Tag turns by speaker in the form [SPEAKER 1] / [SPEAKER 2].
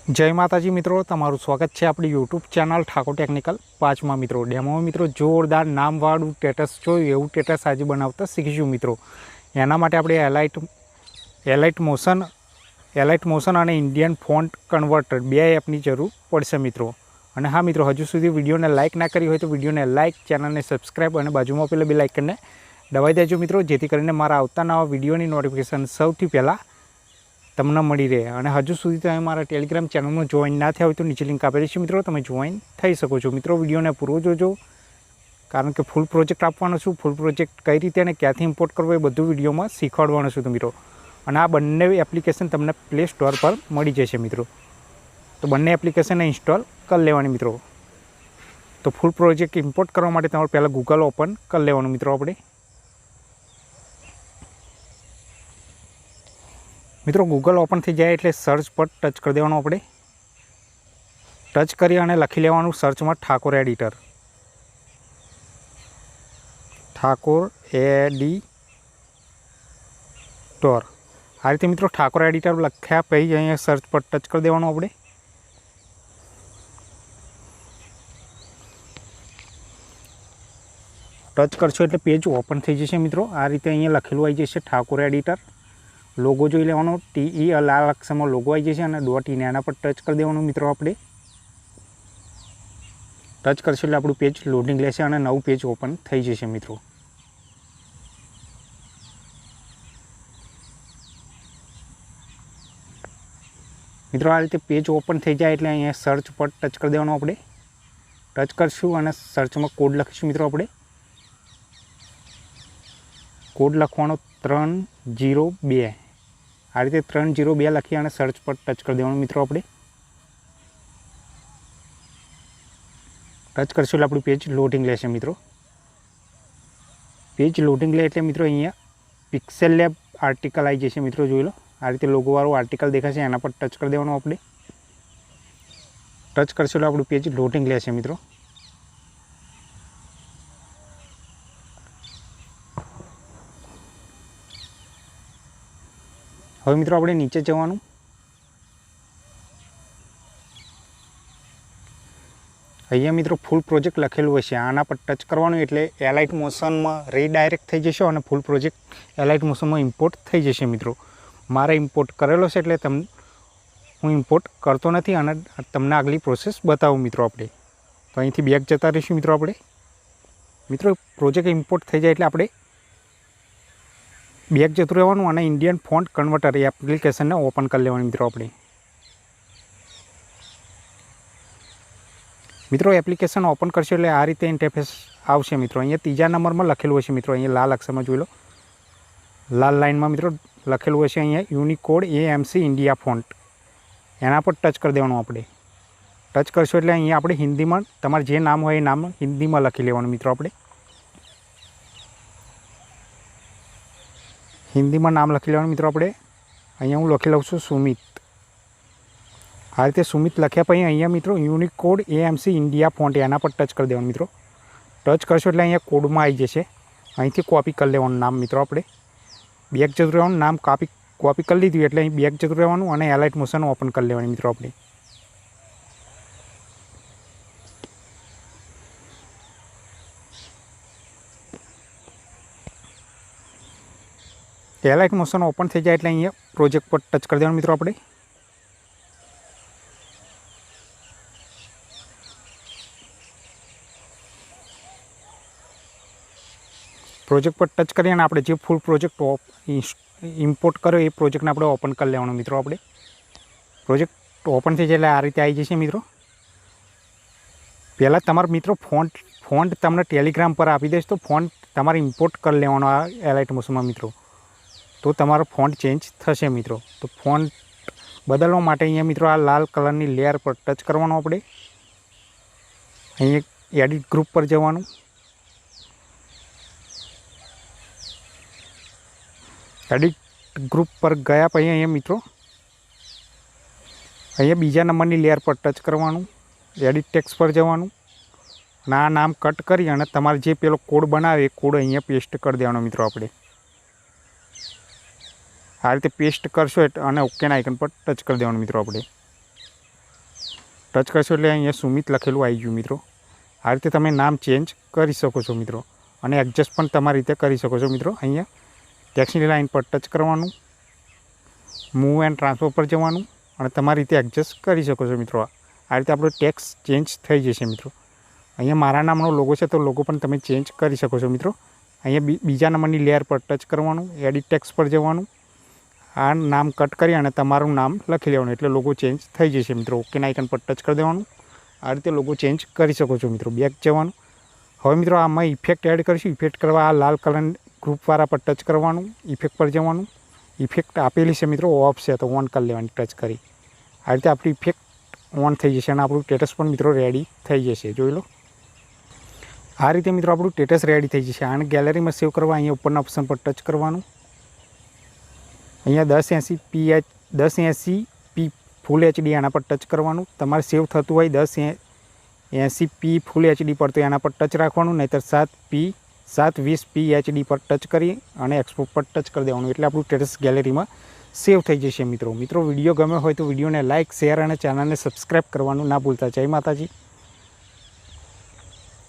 [SPEAKER 1] जय माताजी मित्रों, तमारू स्वागत है अपनी यूट्यूब चैनल ठाकोर टेक्निकल 5 में। मित्रों डेमो मित्रों जोरदार नामवाळुं स्टेटस जो एवं स्टेटस आज बनावता शीखीशुं। मित्रों एना माटे आपणे एलाइट मोशन और इंडियन फॉन्ट कन्वर्टर बे एपनी जरूर पड़शे मित्रों। और हाँ मित्रों, हजू सुधी विडियो ने लाइक ना करी हो तो विडियो ने लाइक, चैनल ने सब्सक्राइब और बाजू में पेला बेल आइकन ने दबाई देजो मित्रों, जेथी करीने मारा आवता नवा विडियोनी नोटिफिकेशन सौथी पहला तमने मळी रहे। और हजू सुधी तमे मारा टेलिग्राम चैनल में जॉइन ना थया होय तो नीचे लिंक आपेली छे मित्रों, तमे जॉइन थई शको छो। मित्रों विडियो ने पूरो जोजो, कारण के फूल प्रोजेक्ट आपवानो छुं। फूल प्रोजेक्ट कई रीते अने क्यांथी इम्पोर्ट करवो ए बधुं विडियो में शीखवाडवानो छुं। तो मित्रों अने आ बंने एप्लिकेशन तमने प्ले स्टोर पर मळी जशे मित्रों, तो बंने एप्लिकेशन ने इंस्टॉल कर लेवानी मित्रों। तो फूल प्रोजेक्ट इम्पोर्ट करवा माटे तमारे पहला गूगल ओपन कर लेवानुं मित्रों। आपणे मित्रों गूगल ओपन थी जाए एटले सर्च पर टच कर देवानुं। आपणे टच करी अने लखी लेवानुं सर्च में ठाकोर एडिटर, ठाकोर एडिटर। आ रीते मित्रों ठाकोर एडिटर लख्या पछी अहींया सर्च पर टच कर देवानुं। आपणे टच करशो एटले पेज ओपन थई जशे मित्रों। आ रीते अहींया लखेलुं आई जशे ठाकोर एडिटर। लोगो जोई लेवानो, टीई लाल अक्षर में लोगो आई जशे अने डॉट इन एना पर टच कर देवानुं मित्रों। आपणे टच करशो एटले आपणुं पेज लोडिंग लेशे अने नवुं पेज ओपन थई जशे मित्रों। मित्रों आ रीते पेज ओपन थई जाए एटले अहींया सर्च पर टच कर देवानुं। आपणे टच करशुं अने सर्च में कोड लखीशुं मित्रों। आपणे कोड लखवानो 302। आ रीते 302 लखी और सर्च पर टच कर देवानुं मित्रों। आपणे टच करशुं एटले आपणुं पेज लोडिंग लेशे मित्रों। पेज लोडिंग ले एटले मित्रों अहींया पिक्सेल लैब आर्टिकल आई जशे मित्रों। जोई लो, आ रीते लोगोवाळुं आर्टिकल देखाशे, एना पर टच कर देवानुं। आपणे टच करशुं एटले आपणुं पेज लोडिंग लेशे मित्रों। हवे मित्रों आपणे नीचे जवानुं। अहींया मित्रों फूल प्रोजेक्ट लखेलुं हशे, आना पर टच करवानुं एटले एलाइट मोशन में रीडायरेक्ट थई जशे अने फूल प्रोजेक्ट एलाइट मोशन में इम्पोर्ट थई जशे मित्रों। मारे इम्पोर्ट करेलो छे एटले हूँ इम्पोर्ट करतो नथी अने तमने आगली प्रोसेस बतावुं मित्रों। आपणे तो अहींथी बेक जता रहीशुं मित्रों। आपणे मित्रों प्रोजेक्ट इम्पोर्ट थई जाए एटले आपणे बेक जतुं रहेवानुं अने इंडियन फॉन्ट कन्वर्टर एप्लिकेशन ने ओपन कर लेवानी मित्रों। आपणे मित्रों एप्लिकेशन ओपन करशो एटले आ रीते इंटरफेस आवशे मित्रों। अहींया तीजा नंबर में लखेलुं हशे मित्रों। अहींया लाल अक्षर में जोई लो, लाल लाइन में मित्रों लखेलुं हशे अहींया यूनिकोड इंडिया फॉन्ट, एना पर टच कर देवानुं। आपणे टच करशो एटले अहींया आपणे हिंदी में तमारे जे नाम होय ए नाम हिंदी में लखी लेवानुं मित्रों। आपणे हिंदी में नाम लखी लेवानुं मित्रों। आपणे अहींया हूँ लखी लઉં છું सुमित। आ रीते सुमित लख्या पछी अहींया मित्रों यूनिकोड इंडिया फॉन्ट एना पर टच कर देवानुं मित्रों। टच करशो एटले अहींया कोड में आई जशे, अहींथी कॉपी कर लेवानुं नाम मित्रों। आपणे बेक जतुं रहेवानुं, नाम कॉपी कर लीधुं एटले अहीं बेक जतुं रहेवानुं अने एलाइट मोशन ओपन कर लेवानी मित्रों। आपणे एलाइट मोशन ओपन थई जाए एटले अहींया प्रोजेक्ट पर टच कर देवानुं मित्रों। आपणे प्रोजेक्ट पर टच करीने आपणे जे फूल प्रोजेक्ट इम्पोर्ट कर्यो ए प्रोजेक्ट ने आपणे ओपन कर लेवानुं मित्रों। आपणे प्रोजेक्ट ओपन थई जाए एटले आ रीते आई जशे मित्रों। पहला तमारे मित्रों फॉन्ट तमने टेलिग्राम पर आपी देश, तो फॉन्ट तमारे इम्पोर्ट कर लेवानो आ एलाइट मोशन में मित्रों, तो तमारो फॉन्ट चेन्ज थशे मित्रों। तो फॉन्ट बदलवा माटे अहींया मित्रों आ लाल कलरनी लेयर पर टच करवानुं। आपणे अहींया एडिट ग्रुप पर जवानुं। एडिट ग्रुप पर गया पछी अहींया मित्रों अहींया बीजा नंबरनी लेयर पर टच करवानुं। एडिट टेक्स्ट पर जवानुं अने आ नाम कट करी अने तमारे जे पेलो कोड बनावे ए कोड अहींया पेस्ट कर देवानो मित्रों। आपणे आ रीते पेस्ट करशो अने ओके ना आइकन पर टच कर देवानुं मित्रों। आपणे ટચ કરશો એટલે અહીંયા સુમિત લખેલું આવી ગયું મિત્રો। આ રીતે તમે નામ ચેન્જ કરી શકો છો મિત્રો, અને એડજસ્ટ પણ તમારી રીતે કરી શકો છો મિત્રો। અહીંયા ટેક્સ્ટની લાઇન પર ટચ કરવાનું, મૂવ એન્ડ ટ્રાન્સફર પર જવાનું, અને તમારી રીતે એડજસ્ટ કરી શકો છો મિત્રો। આ રીતે આપણો ટેક્સ્ટ ચેન્જ થઈ જશે મિત્રો। અહીંયા મારા નામનો લોગો છે તો લોગો પણ તમે ચેન્જ કરી શકો છો મિત્રો। અહીંયા બીજા નંબરની લેયર પર ટચ કરવાનું, એડિટ ટેક્સ્ટ પર જવાનું, આ નામ કટ કરી અને તમારું નામ લખી લેવાનું એટલે લોગો ચેન્જ થઈ જશે મિત્રો। ઓકેના આઇકન પર ટચ કરી દેવાનું। આ રીતે લોગો ચેન્જ કરી શકો છો મિત્રો। બેક જવાનું। હવે મિત્રો આમાં ઇફેક્ટ એડ કરીશું। ઇફેક્ટ કરવા આ લાલ કલર ગ્રુપવાળા પર ટચ કરવાનું, ઇફેક્ટ પર જવાનું। ઇફેક્ટ આપેલી છે મિત્રો, ઓફ છે તો ઓન કરી લેવાની ટચ કરી। આ રીતે આપણી ઇફેક્ટ ઓન થઈ જશે અને આપણું સ્ટેટસ પણ મિત્રો રેડી થઈ જશે। જોઈ લો, આ રીતે મિત્રો આપણું સ્ટેટસ રેડી થઈ જશે। આને ગેલેરીમાં સેવ કરવા અહીંયા ઉપરના ઓપ્શન પર ટચ કરવાનું। અહીંયા 1080p ફૂલ HD આના પર ટચ કરવાનું। તમારે સેવ થતું હોય 1080p ફૂલ HD પર તો એના પર ટચ રાખવાનું, નહીંતર 720p HD પર ટચ કરી અને એક્સપોર્ટ પર ટચ કરી દેવાનું એટલે આપણું સ્ટેટસ ગેલેરીમાં સેવ થઈ જશે મિત્રો। વિડીયો ગમ્યો હોય તો વિડીયોને લાઇક, શેર અને ચેનલને સબસ્ક્રાઈબ કરવાનું ના ભૂલતા। જય માતાજી।